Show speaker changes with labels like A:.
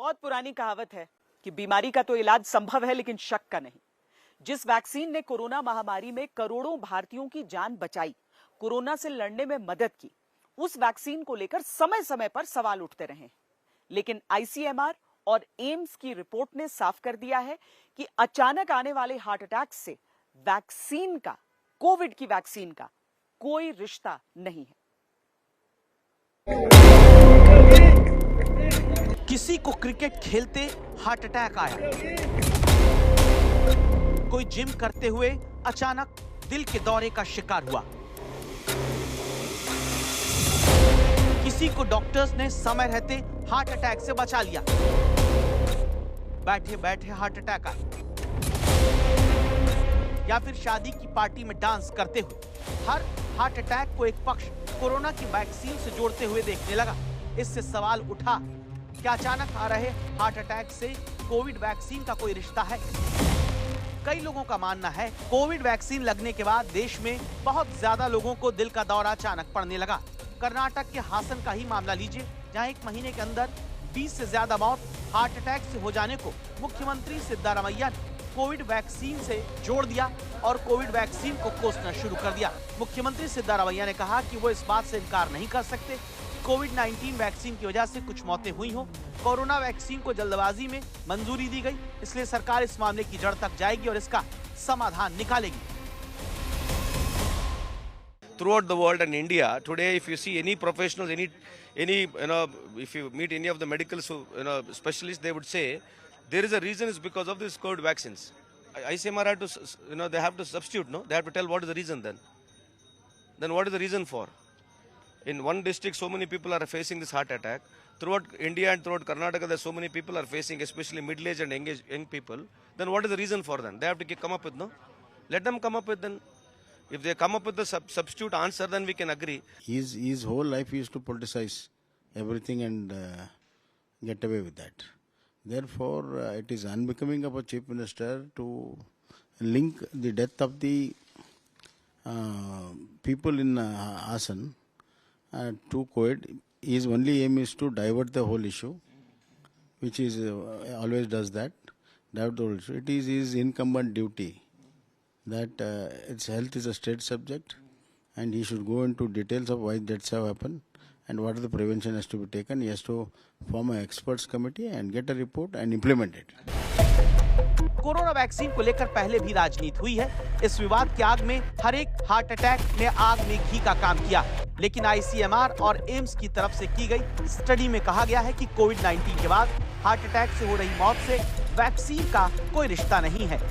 A: बहुत पुरानी कहावत है कि बीमारी का तो इलाज संभव है लेकिन शक का नहीं। जिस वैक्सीन ने कोरोना महामारी में करोड़ों भारतीयों की जान बचाई, कोरोना से लड़ने में मदद की, उस वैक्सीन को लेकर समय समय पर सवाल उठते रहे। लेकिन आईसीएमआर और एम्स की रिपोर्ट ने साफ कर दिया है कि अचानक आने वाले हार्ट अटैक से वैक्सीन का, कोविड की वैक्सीन का कोई रिश्ता नहीं है।
B: किसी को क्रिकेट खेलते हार्ट अटैक आया, कोई जिम करते हुए अचानक दिल के दौरे का शिकार हुआ, किसी को डॉक्टर्स ने समय रहते हार्ट अटैक से बचा लिया, बैठे बैठे हार्ट अटैक आया, या फिर शादी की पार्टी में डांस करते हुए हर हार्ट अटैक को एक पक्ष कोरोना की वैक्सीन से जोड़ते हुए देखने लगा। इससे सवाल उठा, क्या अचानक आ रहे हार्ट अटैक से कोविड वैक्सीन का कोई रिश्ता है? कई लोगों का मानना है कोविड वैक्सीन लगने के बाद देश में बहुत ज्यादा लोगों को दिल का दौरा अचानक पड़ने लगा। कर्नाटक के हासन का ही मामला लीजिए, जहां एक महीने के अंदर 20 से ज्यादा मौत हार्ट अटैक से हो जाने को मुख्यमंत्री सिद्धारमैया ने कोविड वैक्सीन से जोड़ दिया और कोविड वैक्सीन को कोसना शुरू कर दिया। मुख्यमंत्री सिद्धारमैया ने कहा कि वो इस बात से इनकार नहीं कर सकते कोविड-19 वैक्सीन की वजह से कुछ मौतें हुई हो। कोरोना वैक्सीन को जल्दबाजी में मंजूरी दी गई, इसलिए सरकार इस मामले की जड़ तक जाएगी और इसका समाधान निकालेगी।
C: Throughout the world and India today, if you see any professionals, if you meet any of the medical specialists, they would say there is a reason. It's because of this COVID vaccines. ICMR have to, they have to substitute. No, they have to tell what is the reason then. Then what is the reason for? In one district, so many people are facing this heart attack. Throughout India and throughout Karnataka, there so many people are facing, especially middle-aged and young people. Then what is the reason for them? They have to come up with, no? Let them come up with then. If they come up with the substitute answer, then we can agree.
D: His whole life he used to politicize everything and get away with that. Therefore, it is unbecoming of a chief minister to link the death of the people in Hassan to COVID. His only aim is to divert the whole issue, which is always does that. Divert the whole issue. It is his incumbent duty that its health is a state subject, and he should go into details of why deaths have happened and what are the prevention has to be taken. He has to form an experts committee and get a report and implement it.
B: Corona vaccine को लेकर पहले भी राजनीति हुई है। इस विवाद की आग में हर एक हार्ट अटैक ने आग में घी का काम किया, लेकिन आईसीएमआर और एम्स की तरफ से की गई स्टडी में कहा गया है कि कोविड-19 के बाद हार्ट अटैक से हो रही मौत से वैक्सीन का कोई रिश्ता नहीं है।